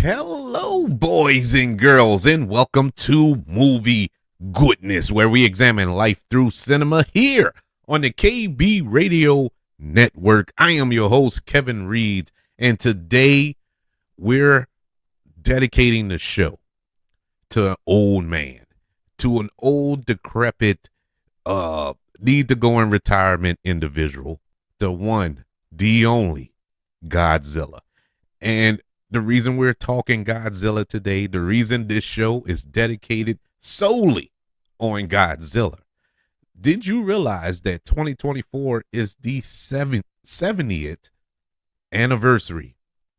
Hello, boys and girls, and welcome to Movie Goodness, where we examine life through cinema here on the KB Radio Network. I am your host, Kevin Reed, and today we're dedicating the show to an old man, to an old, decrepit, need to go in retirement individual, the one, the only Godzilla. And the reason we're talking Godzilla today, the reason this show is dedicated solely on Godzilla. Did you realize that 2024 is the 70th anniversary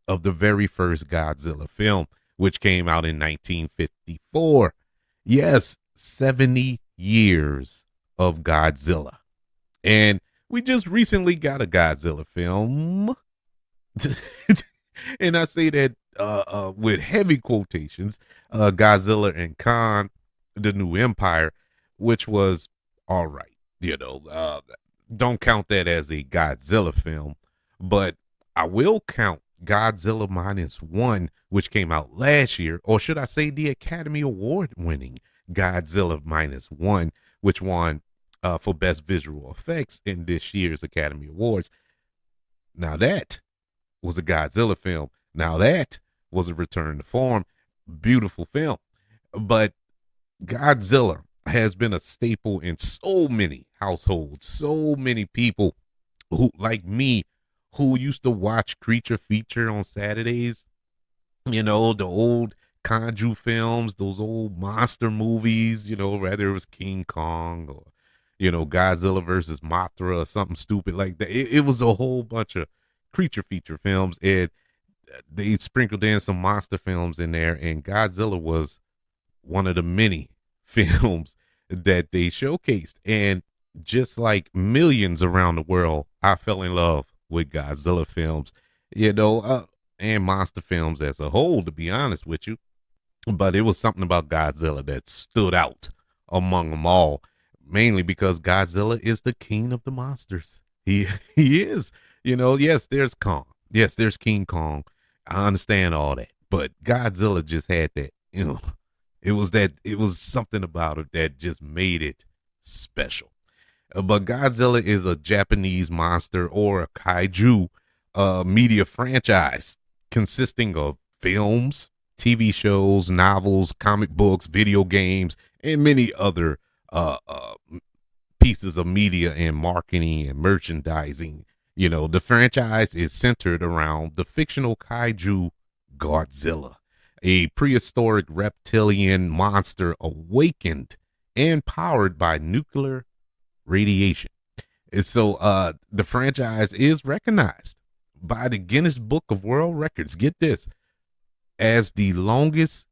of the very first Godzilla film, which came out in 1954? Yes, 70 years of Godzilla. And we just recently got a Godzilla film. And I say that with heavy quotations, Godzilla and Kong, the New Empire, which was all right. Don't count that as a Godzilla film, but I will count Godzilla -1, which came out last year, or should I say the Academy Award winning Godzilla -1, which won for Best Visual Effects in this year's Academy Awards. Now that was a Godzilla film. Now that was a return to form. Beautiful film. But Godzilla has been a staple in so many households, so many people who, like me, who used to watch Creature Feature on Saturdays. The old kaiju films, those old monster movies, whether it was King Kong or, Godzilla versus Mothra or something stupid like that. It was a whole bunch of creature feature films, and they sprinkled in some monster films in there, and Godzilla was one of the many films that they showcased. And just like millions around the world, I fell in love with Godzilla films, and monster films as a whole, to be honest with you. But it was something about Godzilla that stood out among them all, mainly because Godzilla is the king of the monsters. He is. Yes, there's Kong. Yes, there's King Kong. I understand all that. But Godzilla just had that, it was something about it that just made it special. But Godzilla is a Japanese monster or a kaiju media franchise consisting of films, TV shows, novels, comic books, video games, and many other pieces of media and marketing and merchandising. The franchise is centered around the fictional kaiju Godzilla, a prehistoric reptilian monster awakened and powered by nuclear radiation. And so the franchise is recognized by the Guinness Book of World Records, get this, as the longest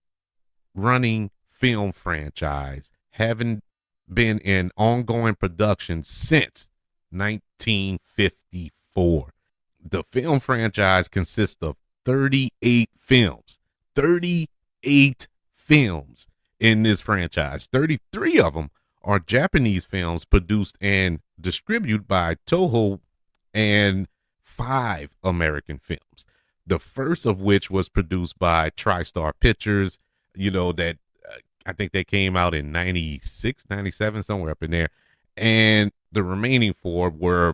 running film franchise, having been in ongoing production since 1954. The film franchise consists of 38 films. 38 films in this franchise. 33 of them are Japanese films produced and distributed by Toho, and 5 American films. The first of which was produced by TriStar Pictures, that I think they came out in 96, 97, somewhere up in there. And the remaining 4 were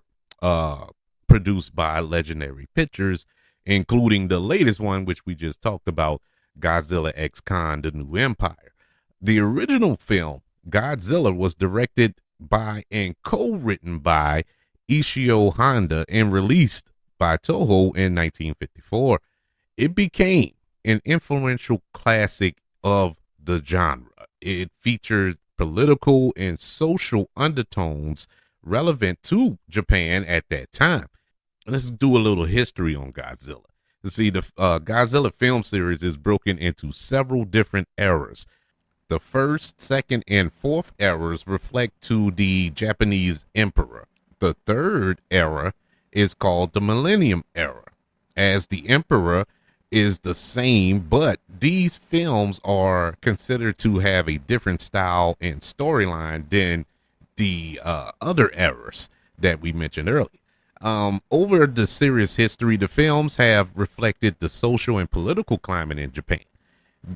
produced by Legendary Pictures, including the latest one, which we just talked about, Godzilla X Kong, the New Empire. The original film, Godzilla, was directed by and co-written by Ishio Honda and released by Toho in 1954. It became an influential classic of the genre. It featured political and social undertones relevant to Japan at that time. Let's do a little history on Godzilla. See, the Godzilla film series is broken into several different eras. The first, second, and fourth eras reflect to the Japanese emperor. The third era is called the Millennium Era, as the emperor is the same, but these films are considered to have a different style and storyline than the other eras that we mentioned earlier. Over the series history, the films have reflected the social and political climate in Japan.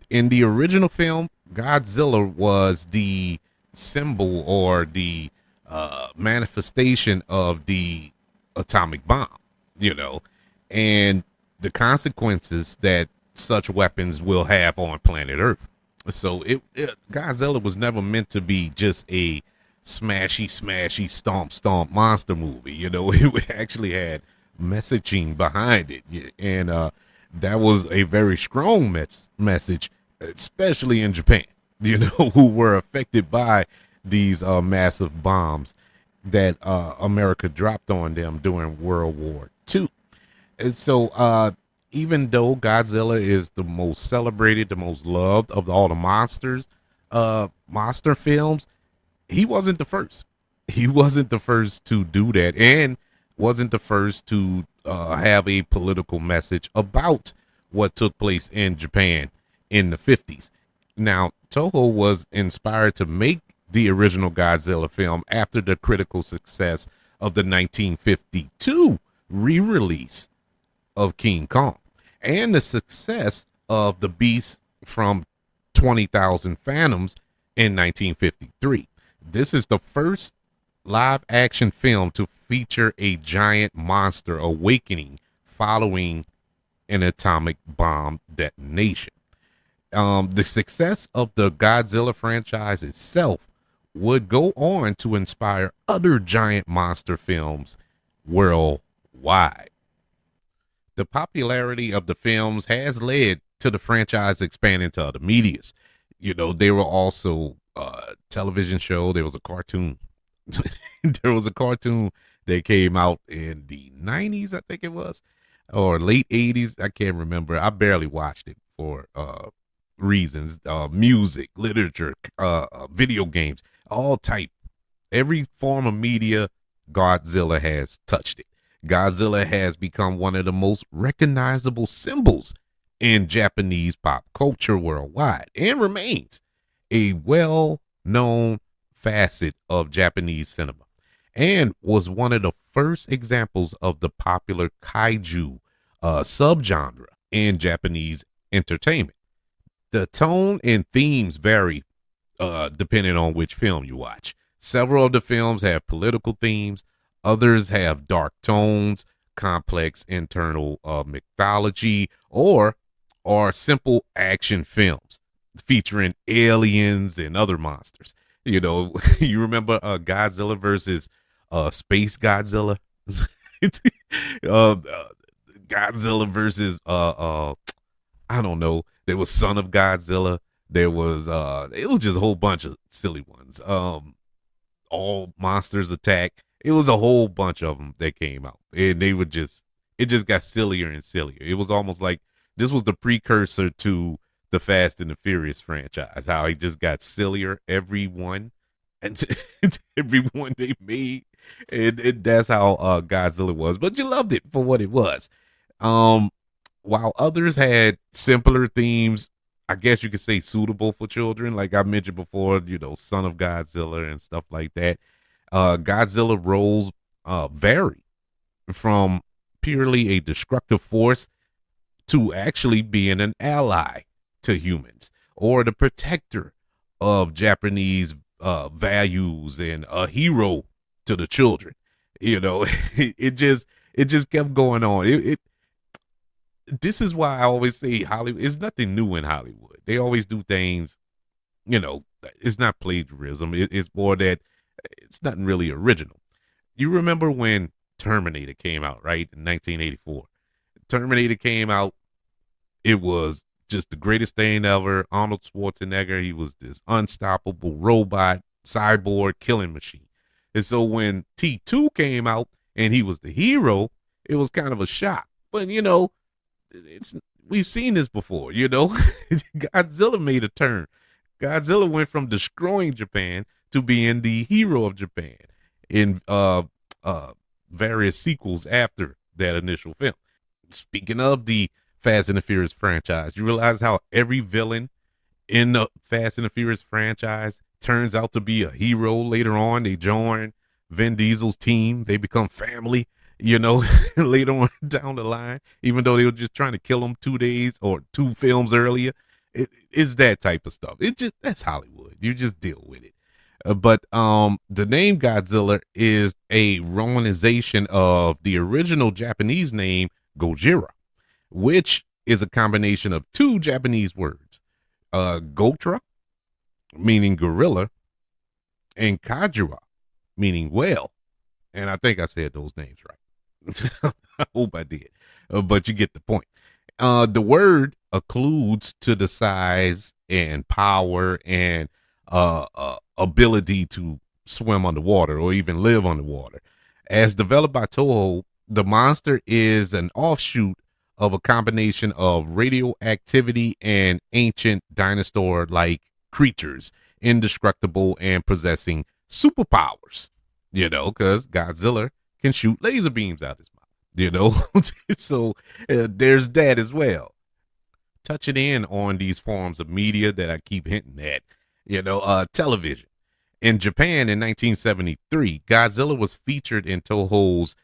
In the original film, Godzilla was the symbol or the manifestation of the atomic bomb, you know, and the consequences that such weapons will have on planet Earth. So Godzilla was never meant to be just a smashy, stomp monster movie. You know, it actually had messaging behind it, and that was a very strong message, especially in Japan. You know, who were affected by these massive bombs that America dropped on them during World War II. And so, even though Godzilla is the most celebrated, the most loved of all the monster films, he wasn't the first. He wasn't the first to do that, and wasn't the first to have a political message about what took place in Japan in the 50s. Now, Toho was inspired to make the original Godzilla film after the critical success of the 1952 re release of King Kong and the success of the Beast from 20,000 Phantoms in 1953. This is the first live action film to feature a giant monster awakening following an atomic bomb detonation. The success of the Godzilla franchise itself would go on to inspire other giant monster films worldwide. The popularity of the films has led to the franchise expanding to other medias. You know, there were also television show. There was a cartoon. There was a cartoon that came out in the 90s, I think it was, or late 80s. I can't remember. I barely watched it for reasons. Music, literature, video games, all type. Every form of media, Godzilla has touched it. Godzilla has become one of the most recognizable symbols in Japanese pop culture worldwide and remains a well known facet of Japanese cinema and was one of the first examples of the popular kaiju subgenre in Japanese entertainment. The tone and themes vary depending on which film you watch. Several of the films have political themes, others have dark tones, complex internal mythology, or are simple action films featuring aliens and other monsters. You know, you remember Godzilla versus Space Godzilla? Godzilla versus I don't know. There was Son of Godzilla. There was it was just a whole bunch of silly ones. All monsters attack. It was a whole bunch of them that came out, and they would just it just got sillier and sillier. It was almost like this was the precursor to the Fast and the Furious franchise. How it just got sillier every one, and every one they made, and that's how Godzilla was. But you loved it for what it was. Um, while others had simpler themes, I guess you could say suitable for children, like I mentioned before, you know, Son of Godzilla and stuff like that. Godzilla roles vary from purely a destructive force to actually being an ally to humans or the protector of Japanese values and a hero to the children. You know, it just kept going on. It this is why I always say Hollywood is nothing new in Hollywood. They always do things, you know, it's not plagiarism. It's more that it's nothing really original. You remember when Terminator came out, right? In 1984. Terminator came out. It was just the greatest thing ever. Arnold Schwarzenegger, he was this unstoppable robot, cyborg killing machine. And so when T2 came out and he was the hero, it was kind of a shock. But, you know, it's we've seen this before, you know. Godzilla made a turn. Godzilla went from destroying Japan to being the hero of Japan in various sequels after that initial film. Speaking of the Fast and the Furious franchise, you realize how every villain in the Fast and the Furious franchise turns out to be a hero later on. They join Vin Diesel's team. They become family. you know, later on down the line, even though they were just trying to kill him 2 days or two films earlier. It's that type of stuff. It just that's Hollywood. You just deal with it. But the name Godzilla is a romanization of the original Japanese name Gojira, which is a combination of two Japanese words, Gotra, meaning gorilla, and Kajira, meaning whale. And I think I said those names right. I hope I did. But you get the point. The word alludes to the size and power and ability to swim underwater or even live underwater. As developed by Toho, the monster is an offshoot of a combination of radioactivity and ancient dinosaur like creatures, indestructible and possessing superpowers. Because Godzilla can shoot laser beams out his mouth, so there's that as well. Touching in on these forms of media that I keep hinting at, television. In Japan in 1973, Godzilla was featured in Toho's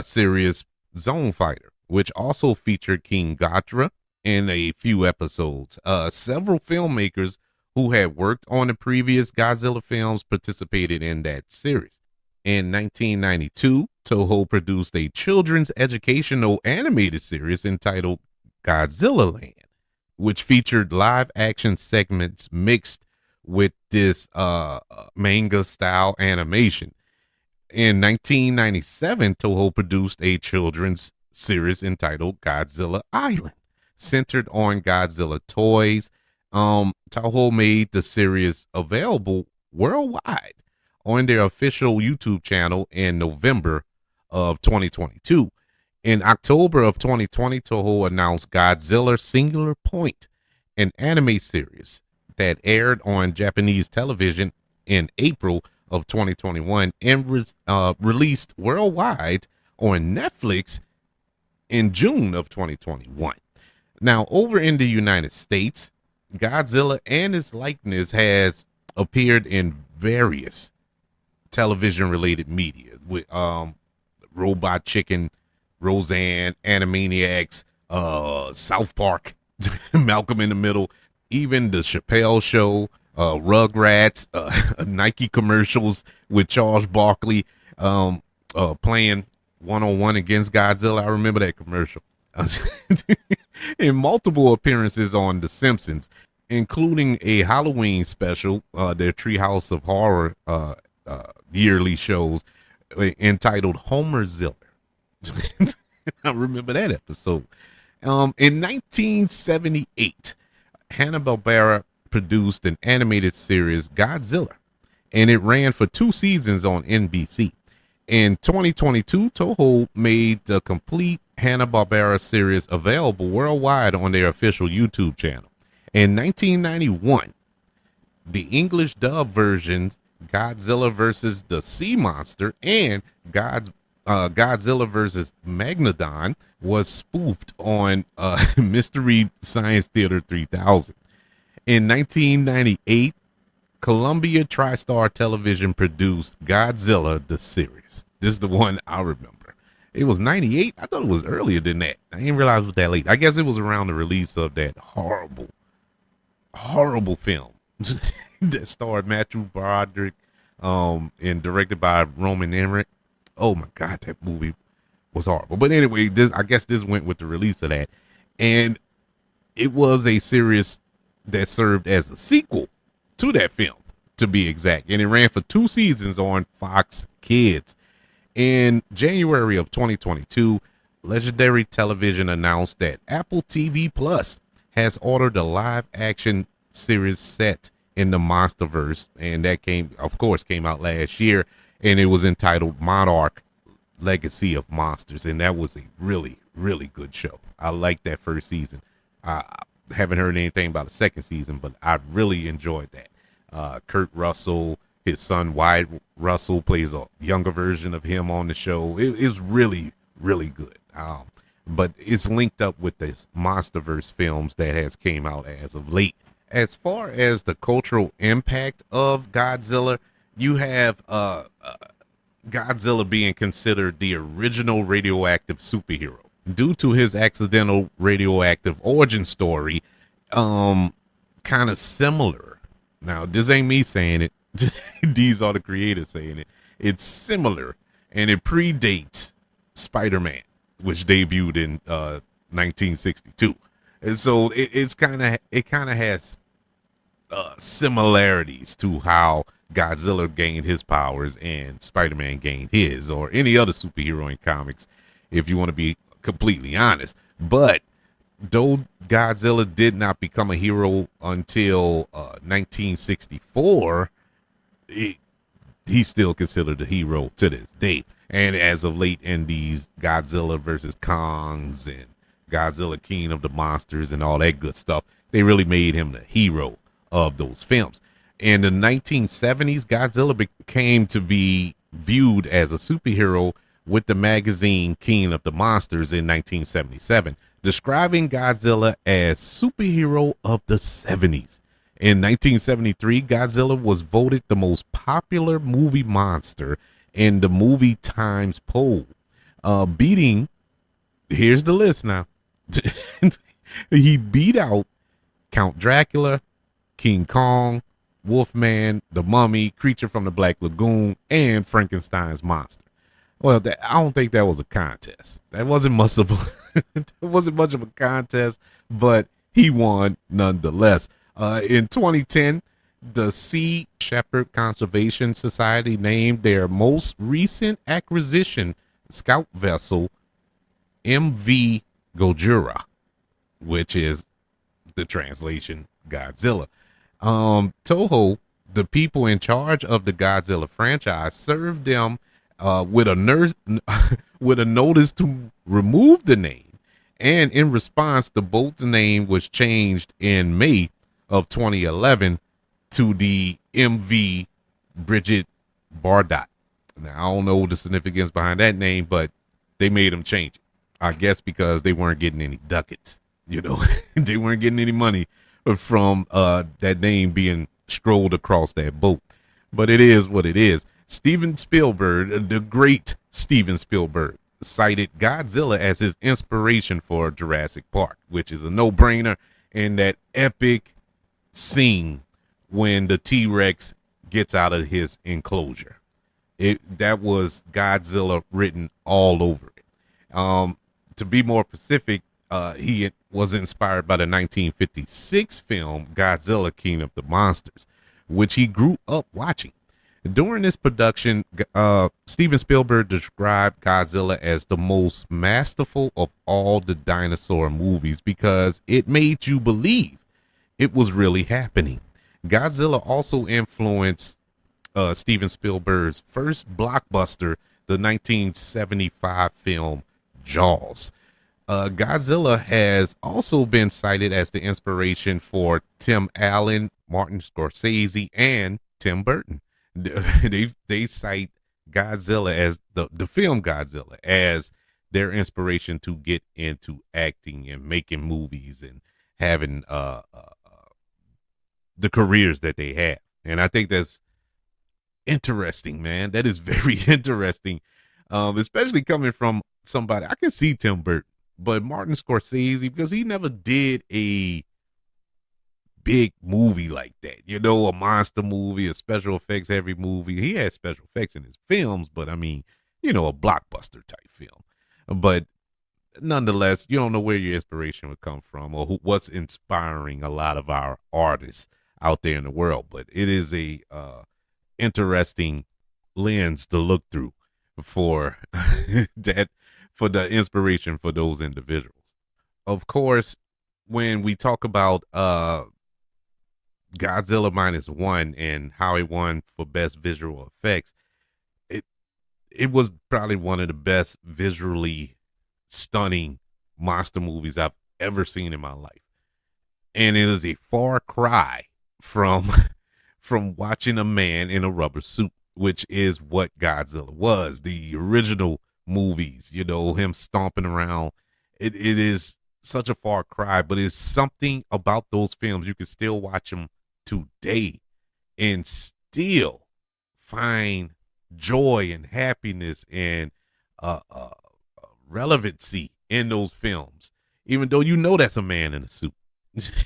series Zone Fighter, which also featured King Ghidorah in a few episodes. Several filmmakers who had worked on the previous Godzilla films participated in that series. In 1992, Toho produced a children's educational animated series entitled Godzilla Land, which featured live action segments mixed with this manga style animation. In 1997, Toho produced a children's series entitled Godzilla Island, centered on Godzilla toys. Toho made the series available worldwide on their official YouTube channel in November of 2022. In October of 2020, Toho announced Godzilla Singular Point, an anime series that aired on Japanese television in April of 2021 and released worldwide on Netflix in June of 2021. Now, over in the United States, Godzilla and his likeness has appeared in various television related media with Robot Chicken, Roseanne, Animaniacs, South Park, Malcolm in the Middle, even the Chappelle Show, Rugrats, Nike commercials with Charles Barkley playing one-on-one against Godzilla. I remember that commercial. In multiple appearances on The Simpsons, including a Halloween special, their Treehouse of Horror yearly shows entitled Homerzilla. I remember that episode. In 1978, Hanna-Barbera produced an animated series, Godzilla, and it ran for 2 seasons on NBC. In 2022, Toho made the complete Hanna-Barbera series available worldwide on their official YouTube channel. In 1991, the English dub versions, Godzilla versus the Sea Monster and Godzilla versus Megalodon, was spoofed on Mystery Science Theater 3000. In 1998, Columbia TriStar Television produced Godzilla the series. This is the one I remember. It was 98. I thought it was earlier than that. I didn't realize it was that late. I guess it was around the release of that horrible film that starred Matthew Broderick and directed by Roman Emmerich. Oh my God, that movie was horrible. But anyway, I guess this went with the release of that. And it was a series that served as a sequel to that film, to be exact. And it ran for 2 seasons on Fox Kids. In January of 2022, Legendary Television announced that Apple TV Plus has ordered a live action series set in the Monsterverse. And that came out last year. And it was entitled Monarch Legacy of Monsters. And that was a really, really good show. I liked that first season. I haven't heard anything about the second season, but I really enjoyed that. Kurt Russell, his son Wyatt Russell, plays a younger version of him on the show. It's really, really good. But it's linked up with this Monsterverse films that has came out as of late. As far as the cultural impact of Godzilla, you have Godzilla being considered the original radioactive superhero due to his accidental radioactive origin story, um, kind of similar. Now, this ain't me saying it. These are the creators saying it. It's similar, and it predates Spider-Man, which debuted in 1962. And so it kind of has similarities to how Godzilla gained his powers and Spider-Man gained his, or any other superhero in comics, if you want to be completely honest. But though Godzilla did not become a hero until 1964, he, he's still considered a hero to this day. And as of late, in these Godzilla versus Kongs and Godzilla King of the Monsters and all that good stuff, they really made him the hero of those films. In the 1970s, Godzilla became to be viewed as a superhero with the magazine King of the Monsters in 1977, describing Godzilla as superhero of the 70s. In 1973, Godzilla was voted the most popular movie monster in the Movie Times poll, beating, here's the list now, he beat out Count Dracula, King Kong, Wolfman, The Mummy, Creature from the Black Lagoon, and Frankenstein's monster. Well, I don't think that was a contest. That wasn't much of a that wasn't much of a contest, but he won nonetheless. In 2010, the Sea Shepherd Conservation Society named their most recent acquisition scout vessel MV Gojira, which is the translation Godzilla. Toho, the people in charge of the Godzilla franchise, served them with a with a notice to remove the name, and in response, the boat's name was changed in May of 2011 to the MV Bridget Bardot. Now, I don't know the significance behind that name, but they made them change it. I guess because they weren't getting any ducats, they weren't getting any money from that name being strolled across that boat. But it is what it is. Steven Spielberg, the great Steven Spielberg, cited Godzilla as his inspiration for Jurassic Park, which is a no-brainer, and that epic scene when the T-Rex gets out of his enclosure. That was Godzilla written all over it. To be more specific, he was inspired by the 1956 film Godzilla King of the Monsters, which he grew up watching. During this production, Steven Spielberg described Godzilla as the most masterful of all the dinosaur movies because it made you believe it was really happening. Godzilla also influenced Steven Spielberg's first blockbuster, the 1975 film Jaws. Godzilla has also been cited as the inspiration for Tim Allen, Martin Scorsese, and Tim Burton. They cite Godzilla as the film Godzilla as their inspiration to get into acting and making movies and having the careers that they have. And I think that's interesting, man. That is very interesting, especially coming from somebody. I can see Tim Burton, but Martin Scorsese, because he never did a big movie like that, a monster movie, a special effects heavy movie. He had special effects in his films, but I mean, a blockbuster type film. But nonetheless, you don't know where your inspiration would come from or what's inspiring a lot of our artists out there in the world. But it is a interesting lens to look through for that, for the inspiration for those individuals. Of course, when we talk about Godzilla -1 and how it won for best visual effects, it was probably one of the best visually stunning monster movies I've ever seen in my life. And it is a far cry from from watching a man in a rubber suit, which is what Godzilla was. The original movies, him stomping around. It is such a far cry, but it's something about those films. You can still watch them today and still find joy and happiness and uh, uh, relevancy in those films, even though you know that's a man in a suit,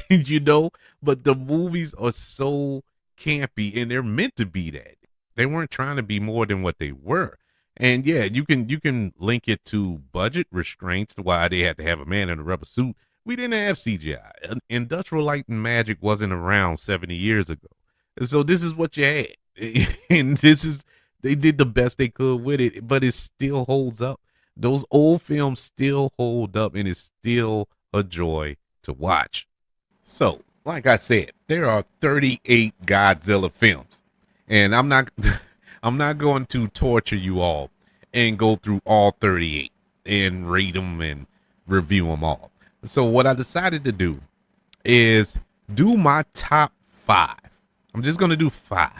you know. But the movies are so campy, and they're meant to be that. They weren't trying to be more than what they were. And yeah, you can link it to budget restraints to why they had to have a man in a rubber suit. We didn't have CGI. Industrial light and magic wasn't around 70 years ago. And so this is what you had. And this is they did the best they could with it, but it still holds up. Those old films still hold up, and it's still a joy to watch. So, like I said, there are 38 Godzilla films, and I'm not going to torture you all and go through all 38 and rate them and review them all. So, what I decided to do is do my top 5. I'm just going to do 5.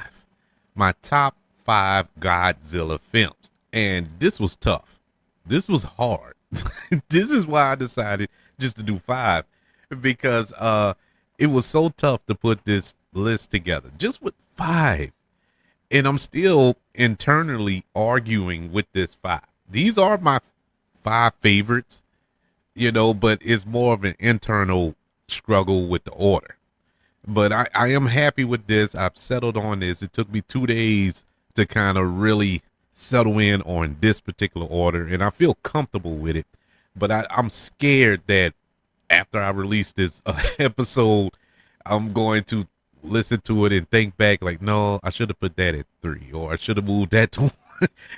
My top 5 Godzilla films. And this was tough. This was hard. This is why I decided just to do 5, because it was so tough to put this list together just with 5. And I'm still internally arguing with this 5. These are my 5 favorites, but it's more of an internal struggle with the order. But I am happy with this. I've settled on this. It took me 2 days to kind of really settle in on this particular order, and I feel comfortable with it. But I'm scared that after I release this episode, I'm going to listen to it and think back like, no, I should have put that at 3, or I should have moved that to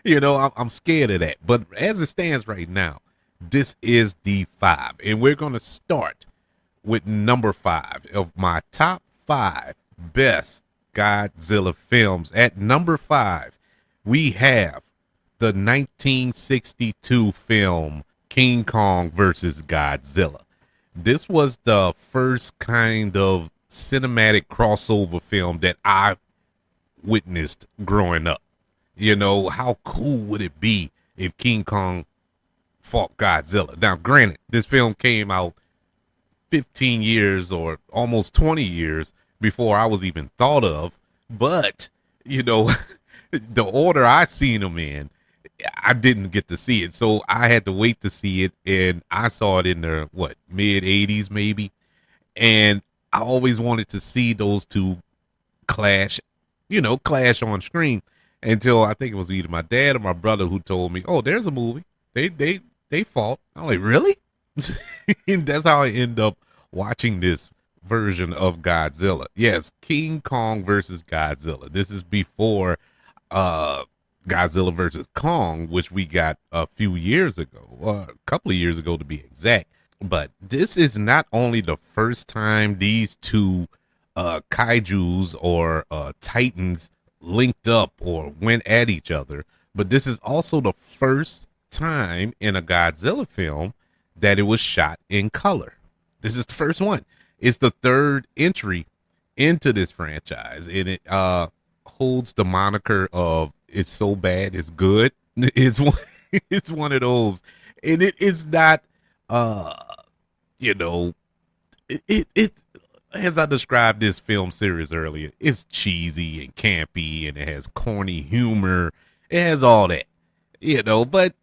1. I'm scared of that. But as it stands right now, this is the 5, and we're going to start with number 5 of my top 5 best Godzilla films. At number 5, we have the 1962 film King Kong versus Godzilla. This was the first kind of cinematic crossover film that I witnessed growing up. How cool would it be if King Kong fought Godzilla? Now, granted, this film came out 15 years or almost 20 years before I was even thought of. But, the order I seen them in, I didn't get to see it. So I had to wait to see it. And I saw it in the, mid 80s maybe. And I always wanted to see those two clash, clash on screen, until I think it was either my dad or my brother who told me, oh, there's a movie. They fought. I'm like, really? And that's how I end up watching this version of Godzilla. Yes, King Kong versus Godzilla. This is before Godzilla versus Kong, which we got a few years ago, a couple of years ago to be exact. But this is not only the first time these two kaijus or titans linked up or went at each other, but this is also the first time in a Godzilla film that it was shot in color. This is the first one. It's the third entry into this franchise, and it holds the moniker of "It's so bad, it's good." It's one, it's one of those, and it is not, you know, it as I described this film series earlier, it's cheesy and campy, and it has corny humor. It has all that, but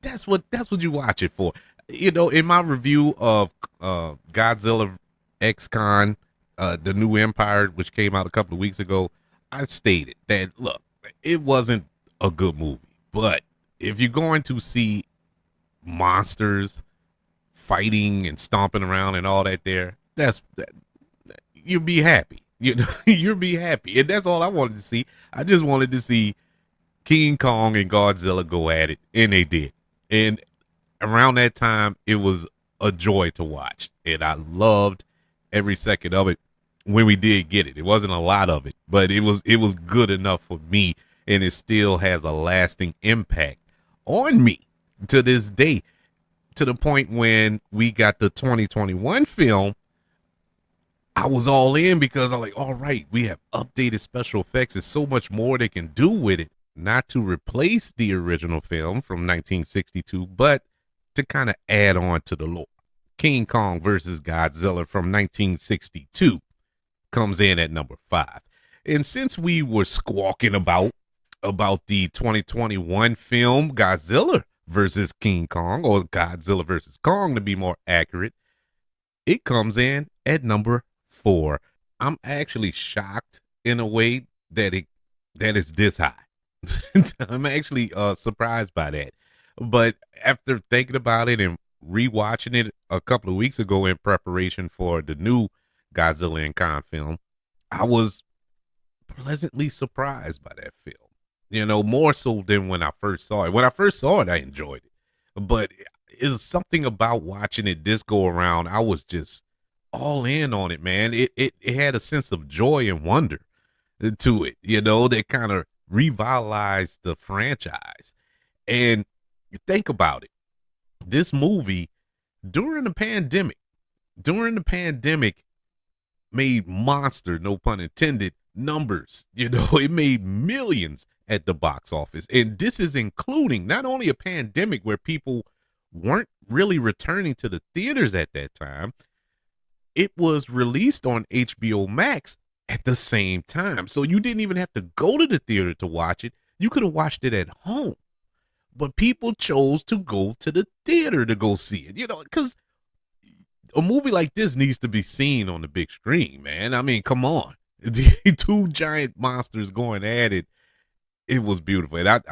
that's what you watch it for. In my review of Godzilla X Con, the New Empire, which came out a couple of weeks ago, I stated that, look, it wasn't a good movie, but if you're going to see monsters fighting and stomping around and all that, you'll be happy. You'll be happy, and that's all I wanted to see. I just wanted to see King Kong and Godzilla go at it, and they did. And around that time, it was a joy to watch, and I loved every second of it when we did get it. It wasn't a lot of it, but it was good enough for me, and it still has a lasting impact on me to this day, to the point when we got the 2021 film, I was all in, because I'm like, all right, we have updated special effects. There's so much more they can do with it, not to replace the original film from 1962, but to kind of add on to the lore. King Kong versus Godzilla from 1962 comes in at number 5. And since we were squawking about about the 2021 film Godzilla versus King Kong, or Godzilla versus Kong to be more accurate. It comes in at number 4. I'm actually shocked in a way that is this high. I'm actually surprised by that. But after thinking about it and rewatching it a couple of weeks ago in preparation for the new Godzilla and Kong film, I was pleasantly surprised by that film. More so than when I first saw it. When I first saw it, I enjoyed it. But it was something about watching it this go around. I was just all in on it, man. It had a sense of joy and wonder to it, that kind of revitalized the franchise. And think about it. This movie during the pandemic, during the pandemic, made monster, no pun intended, numbers. It made millions at the box office. And this is including not only a pandemic where people weren't really returning to the theaters at that time, it was released on HBO Max at the same time. So you didn't even have to go to the theater to watch it. You could have watched it at home. But people chose to go to the theater to go see it, because a movie like this needs to be seen on the big screen, man. I mean, come on. Two giant monsters going at it. It was beautiful. And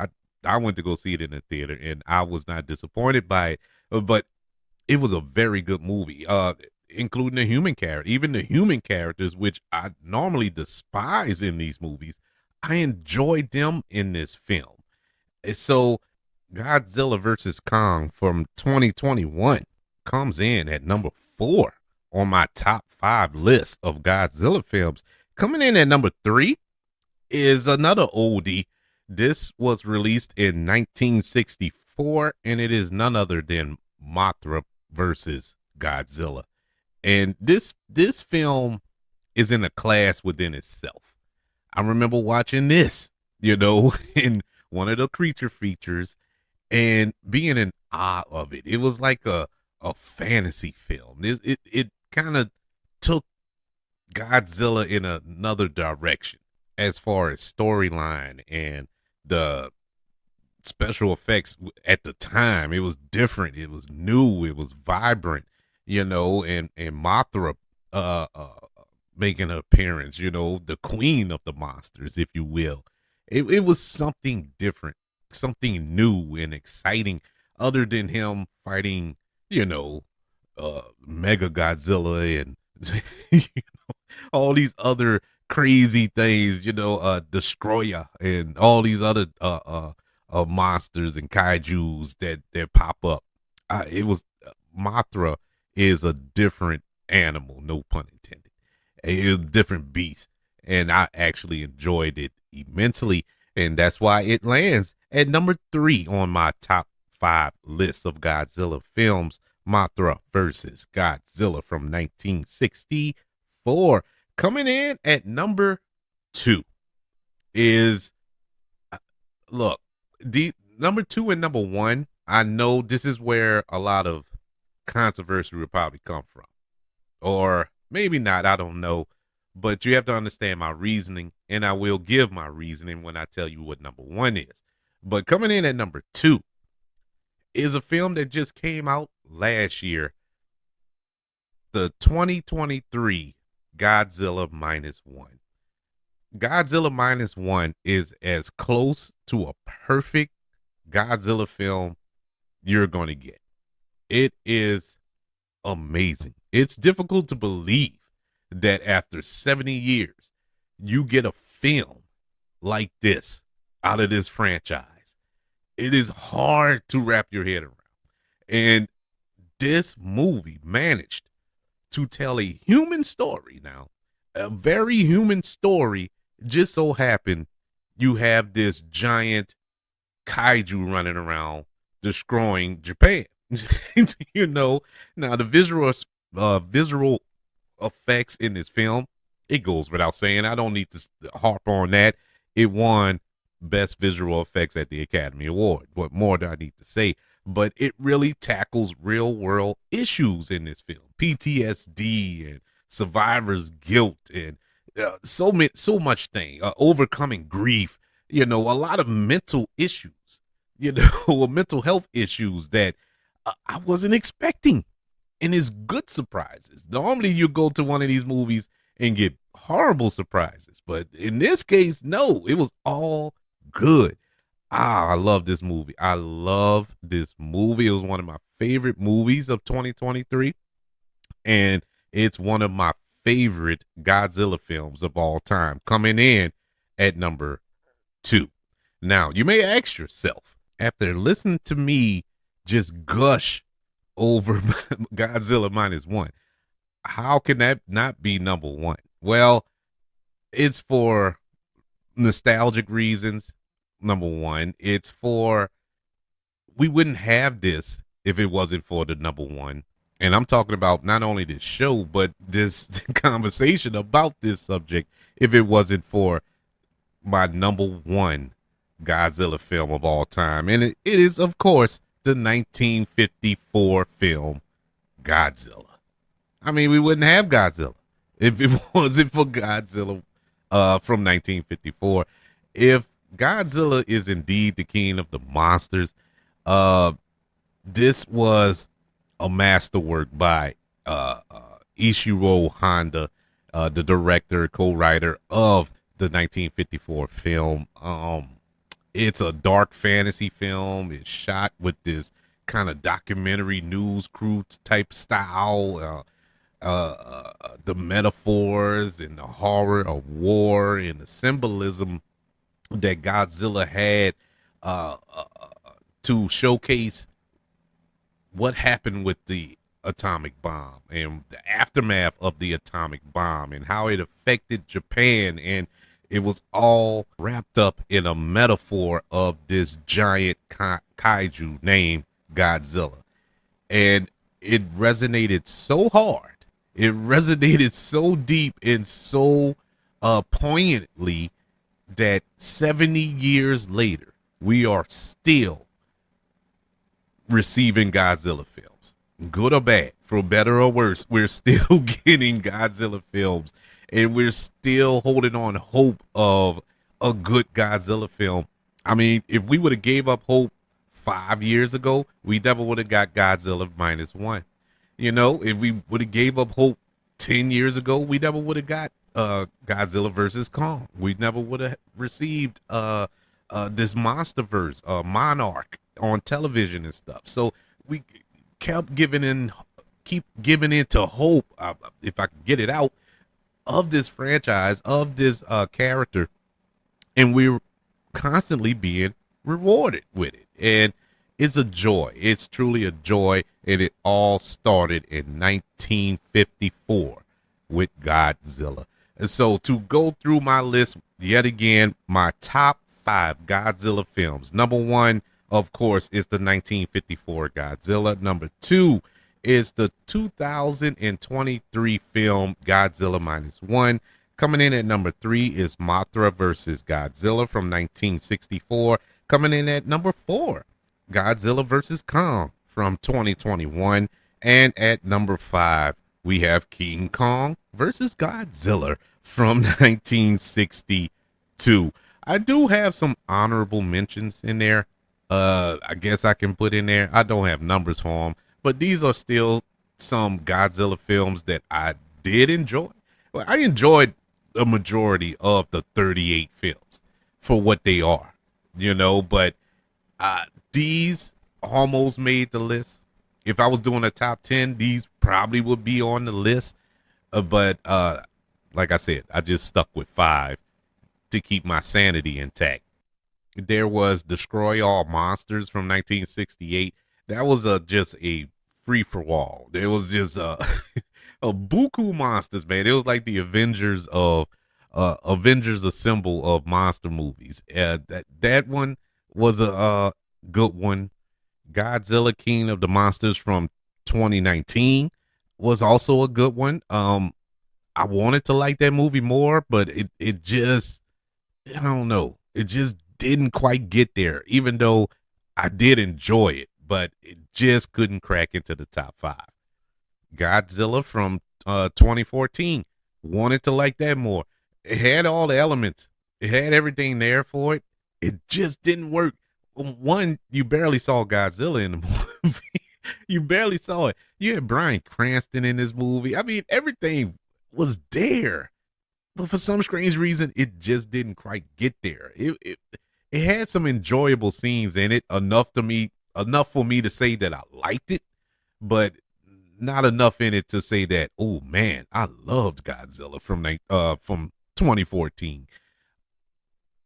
I went to go see it in the theater, and I was not disappointed by it. But it was a very good movie, including the human character. Even the human characters, which I normally despise in these movies, I enjoyed them in this film. So Godzilla versus Kong from 2021 comes in at number 4 on my top 5 list of Godzilla films. Coming in at number 3 is another oldie. This was released in 1964, and it is none other than Mothra versus Godzilla. And this film is in a class within itself. I remember watching this, in one of the creature features and being in awe of it. It was like a fantasy film. It kind of took Godzilla in another direction as far as storyline and the special effects at the time. It was different. It was new. It was vibrant, and Mothra making an appearance, the queen of the monsters, if you will. It was something different, something new and exciting, other than him fighting, Mega Godzilla and all these other crazy things, Destroyer and all these other monsters and kaijus that pop up. It was Mothra is a different animal, no pun intended. It was a different beast, and I actually enjoyed it immensely, and that's why it lands at number 3 on my top 5 list of Godzilla films. Mothra versus Godzilla from 1964. Coming in at number 2 is, look, the number 2 and number 1. I know this is where a lot of controversy will probably come from, or maybe not. I don't know, but you have to understand my reasoning, and I will give my reasoning when I tell you what number 1 is. But coming in at number 2 is a film that just came out last year, the 2023 Godzilla Minus One. Godzilla Minus One is as close to a perfect Godzilla film you're going to get. It is amazing. It's difficult to believe that after 70 years, you get a film like this out of this franchise. It is hard to wrap your head around. And this movie managed to tell a human story now, a very human story. Just so happened you have this giant kaiju running around destroying Japan. Now the visual effects in this film, it goes without saying. I don't need to harp on that. It won Best Visual Effects at the Academy Award. What more do I need to say? But it really tackles real world issues in this film, PTSD and survivor's guilt, and so much thing, overcoming grief. a lot of mental issues, or mental health issues that I wasn't expecting. And it's good surprises. Normally, you go to one of these movies and get horrible surprises, but in this case, no, it was all good. I love this movie. I love this movie. It was one of my favorite movies of 2023, and it's one of my favorite Godzilla films of all time, coming in at number two. Now, you may ask yourself, after listening to me just gush over Godzilla minus one, how can that not be number one? Well, it's for nostalgic reasons. Number one, it's for we wouldn't have this if it wasn't for the number one. And I'm talking about not only this show, but this conversation about this subject if it wasn't for my number one Godzilla film of all time. And it is, of course, the 1954 film Godzilla. I mean, we wouldn't have Godzilla if it wasn't for Godzilla from 1954. If Godzilla is indeed the king of the monsters, uh, this was a masterwork by Ishiro Honda, the director, co-writer of the 1954 film. It's a dark fantasy film. It's shot with this kind of documentary news crew type style. The metaphors and the horror of war and the symbolism that Godzilla had to showcase what happened with the atomic bomb and the aftermath of the atomic bomb and how it affected Japan. And it was all wrapped up in a metaphor of this giant kaiju named Godzilla. And it resonated so hard. It resonated so deep and so poignantly that 70 years later, we are still receiving Godzilla films, good or bad, for better or worse. We're still getting Godzilla films, and we're still holding on hope of a good Godzilla film. I mean, if we would have gave up hope 5 years ago, we never would have got Godzilla minus one. If we would have gave up hope 10 years ago, we never would have got Godzilla versus Kong. We never would have received this MonsterVerse, Monarch on television and stuff. So we kept keep giving into hope, if I can get it out, of this franchise, of this character, and we're constantly being rewarded with it. And it's a joy. It's truly a joy. And it all started in 1954 with Godzilla. And so to go through my list yet again, my top five Godzilla films. Number one, of course, is the 1954 Godzilla. Number two is the 2023 film Godzilla minus one. Coming in at number three is Mothra versus Godzilla from 1964. Coming in at number four, Godzilla versus Kong from 2021. And at number five, we have King Kong versus Godzilla from 1962. I do have some honorable mentions in there. I guess I can put in there. I don't have numbers for them, but these are still some Godzilla films that I did enjoy. Well, I enjoyed a majority of the 38 films for what they are, but these almost made the list. If I was doing a top 10, these probably would be on the list. But like I said, I just stuck with five to keep my sanity intact. There was Destroy All Monsters from 1968. That was just a free for all. There was just a buku monsters, man. It was like the Avengers Avengers Assemble of monster movies. That one was a good one. Godzilla King of the Monsters from 2019 was also a good one. I wanted to like that movie more, but it just, I don't know. It just didn't quite get there, even though I did enjoy it, but it just couldn't crack into the top five. Godzilla from 2014, wanted to like that more. It had all the elements. It had everything there for it, It just didn't work. One, you barely saw Godzilla in the movie. You barely saw it. You had Bryan Cranston in this movie. I mean, everything was there, but for some strange reason, it just didn't quite get there. It had some enjoyable scenes in it, enough for me to say that I liked it, but not enough in it to say that, oh man, I loved Godzilla from 2014.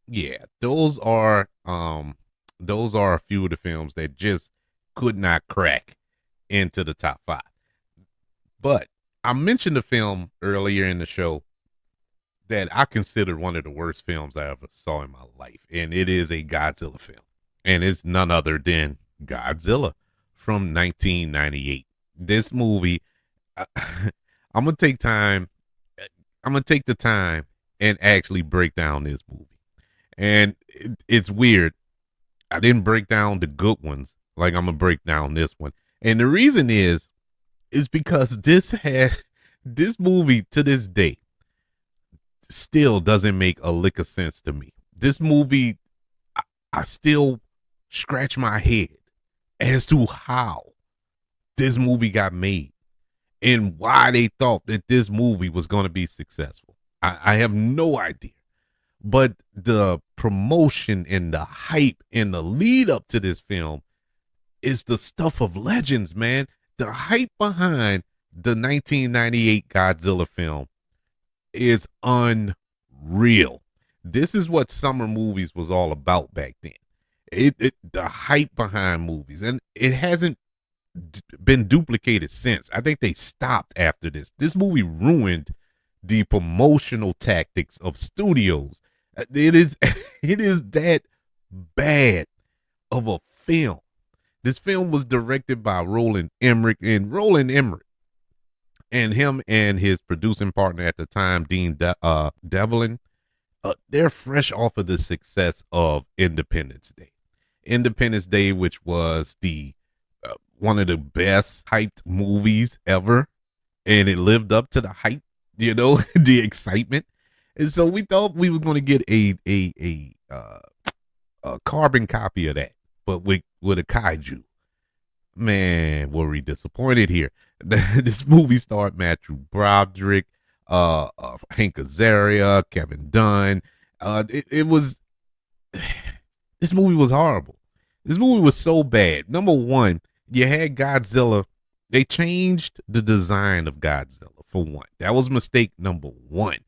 Yeah, those are a few of the films that just could not crack into the top five. But I mentioned a film earlier in the show that I consider one of the worst films I ever saw in my life, and it is a Godzilla film, and it's none other than Godzilla from 1998. This movie, I'm gonna take time. I'm gonna take the time and actually break down this movie, and it's weird. I didn't break down the good ones like I'm gonna break down this one, and the reason is because this movie to this day still doesn't make a lick of sense to me. This movie, I still scratch my head as to how this movie got made and why they thought that this movie was going to be successful. I have no idea. But the promotion and the hype and the lead up to this film is the stuff of legends, man. The hype behind the 1998 Godzilla film is unreal. This is what summer movies was all about back then. The hype behind movies, and it hasn't been duplicated since. I think they stopped after this. This movie ruined the promotional tactics of studios. It is it is that bad of a film. This film was directed by Roland Emmerich, and him and his producing partner at the time, Devlin, they're fresh off of the success of Independence Day. Independence Day, which was the one of the best hyped movies ever, and it lived up to the hype, the excitement. And so we thought we were going to get a carbon copy of that, but with a kaiju. Man, were we disappointed here? This movie starred Matthew Broderick, Hank Azaria, Kevin Dunn. It was this movie was horrible. This movie was so bad. Number one, you had Godzilla. They changed the design of Godzilla for one. That was mistake number one.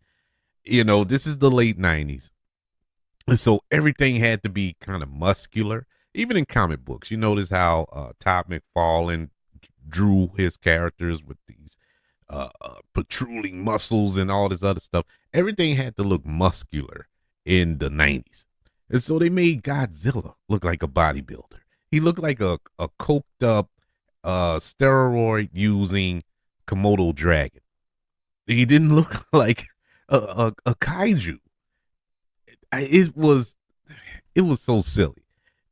This is the late 90s. And so everything had to be kind of muscular. Even in comic books, you notice how Todd McFarlane drew his characters with these protruding muscles and all this other stuff. Everything had to look muscular in the 90s. And so they made Godzilla look like a bodybuilder. He looked like a coked up, steroid using Komodo dragon. He didn't look like a kaiju. It was so silly.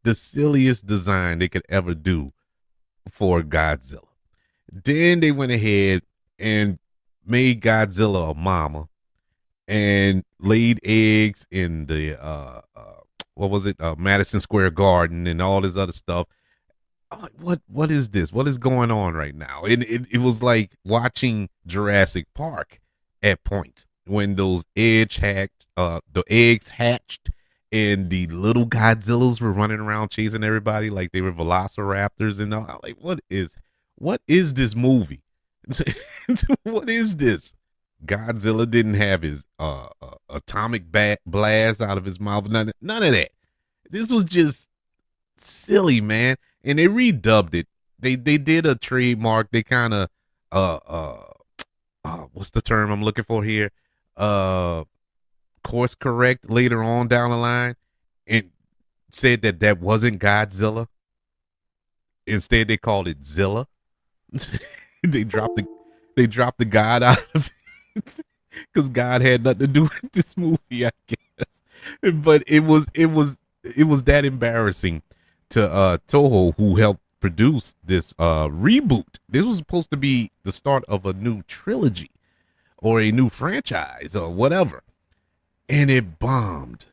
The silliest design they could ever do for Godzilla. Then they went ahead and made Godzilla a mama and laid eggs in the Madison Square Garden and all this other stuff. I'm like, what is this? What is going on right now? And it was like watching Jurassic Park at points when those the eggs hatched and the little Godzillas were running around chasing everybody like they were velociraptors and all. I'm like, what is this movie? What is this? Godzilla didn't have his atomic blast out of his mouth. None of that. This was just silly, man. And they redubbed it. They did a trademark. They kind of what's the term I'm looking for here? Course correct later on down the line and said that wasn't Godzilla. Instead, they called it Zilla. they dropped the God out of it because God had nothing to do with this movie, I guess. But it was that embarrassing to Toho, who helped produce this reboot. This was supposed to be the start of a new trilogy or a new franchise or whatever. And it bombed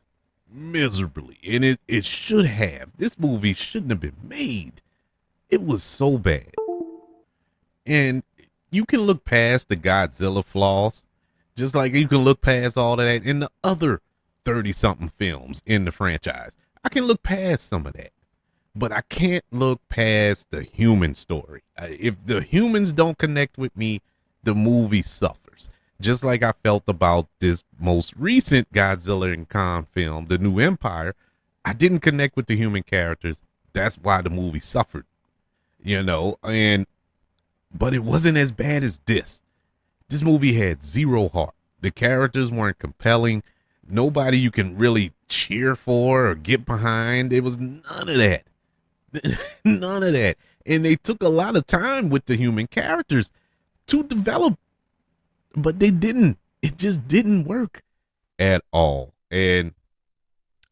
miserably, and it should have. This movie shouldn't have been made. It was so bad. And you can look past the Godzilla flaws, just like you can look past all of that in the other 30 something films in the franchise. I can look past some of that, but I can't look past the human story. If the humans don't connect with me, the movie suffers. Just like I felt about this most recent Godzilla and Kong film, The New Empire. I didn't connect with the human characters. That's why the movie suffered, and but it wasn't as bad as this. This movie had zero heart. The characters weren't compelling. Nobody you can really cheer for or get behind. It was none of that. None of that. And they took a lot of time with the human characters to develop, but they didn't. It just didn't work at all. And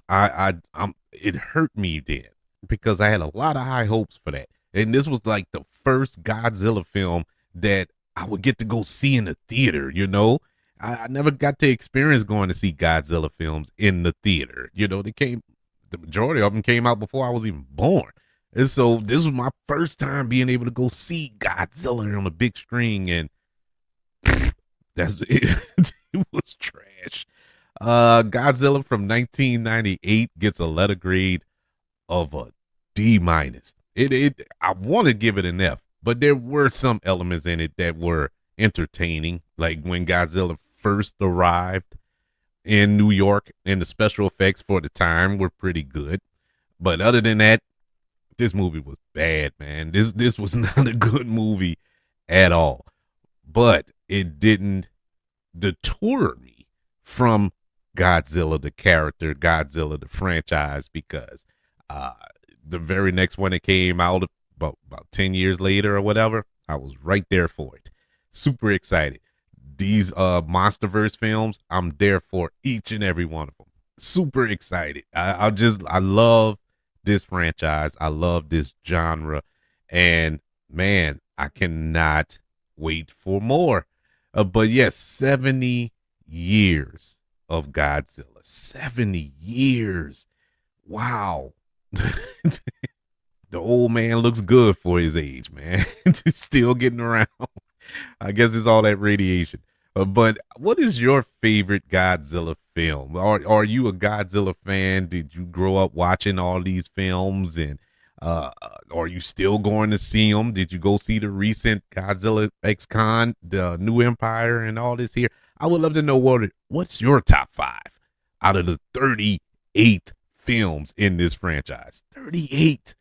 it hurt me then because I had a lot of high hopes for that. And this was like the first Godzilla film that I would get to go see in the theater, I never got to experience going to see Godzilla films in the theater. The majority of them came out before I was even born. And so this was my first time being able to go see Godzilla on a big screen, and that's it. It was trash. Godzilla from 1998 gets a letter grade of a D minus. I want to give it an F, but there were some elements in it that were entertaining, like when Godzilla first arrived in New York, and the special effects for the time were pretty good. But other than that, this movie was bad, man. This was not a good movie at all. But it didn't deter me from Godzilla the character, Godzilla the franchise, because the very next one that came out about 10 years later or whatever, I was right there for it. Super excited. These MonsterVerse films, I'm there for each and every one of them. Super excited. I love this franchise. I love this genre. And man, I cannot wait for more. But yes, 70 years of Godzilla. 70 years. Wow. The old man looks good for his age, man. Still getting around. I guess it's all that radiation. But what is your favorite Godzilla film? Are you a Godzilla fan? Did you grow up watching all these films, and are you still going to see them? Did you go see the recent Godzilla X Con, the New Empire, and all this here? I would love to know what's your top 5 out of the 38 films in this franchise. 38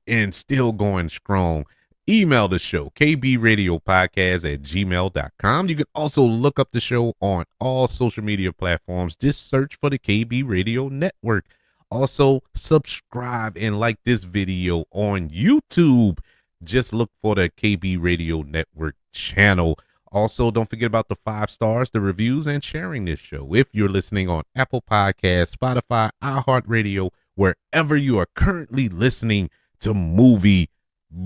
and still going strong. Email the show, kbradiopodcast@gmail.com. You can also look up the show on all social media platforms. Just search for the KB Radio Network. Also, subscribe and like this video on YouTube. Just look for the KB Radio Network channel. Also, don't forget about the 5 stars, the reviews, and sharing this show. If you're listening on Apple Podcasts, Spotify, iHeartRadio, wherever you are currently listening to movie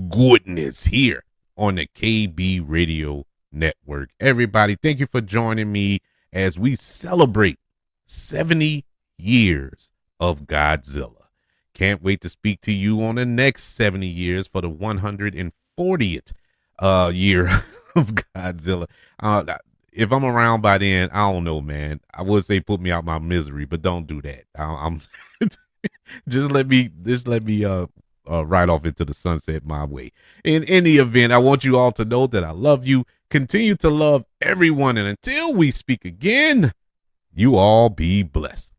goodness here on the KB Radio Network. Everybody, thank you for joining me as we celebrate 70 years of Godzilla. Can't wait to speak to you on the next 70 years for the 140th year of Godzilla. If I'm around by then, I don't know, man. I would say put me out my misery, but don't do that. I'm just let me ride off into the sunset my way. In any event, I want you all to know that I love you. Continue to love everyone. And until we speak again, you all be blessed.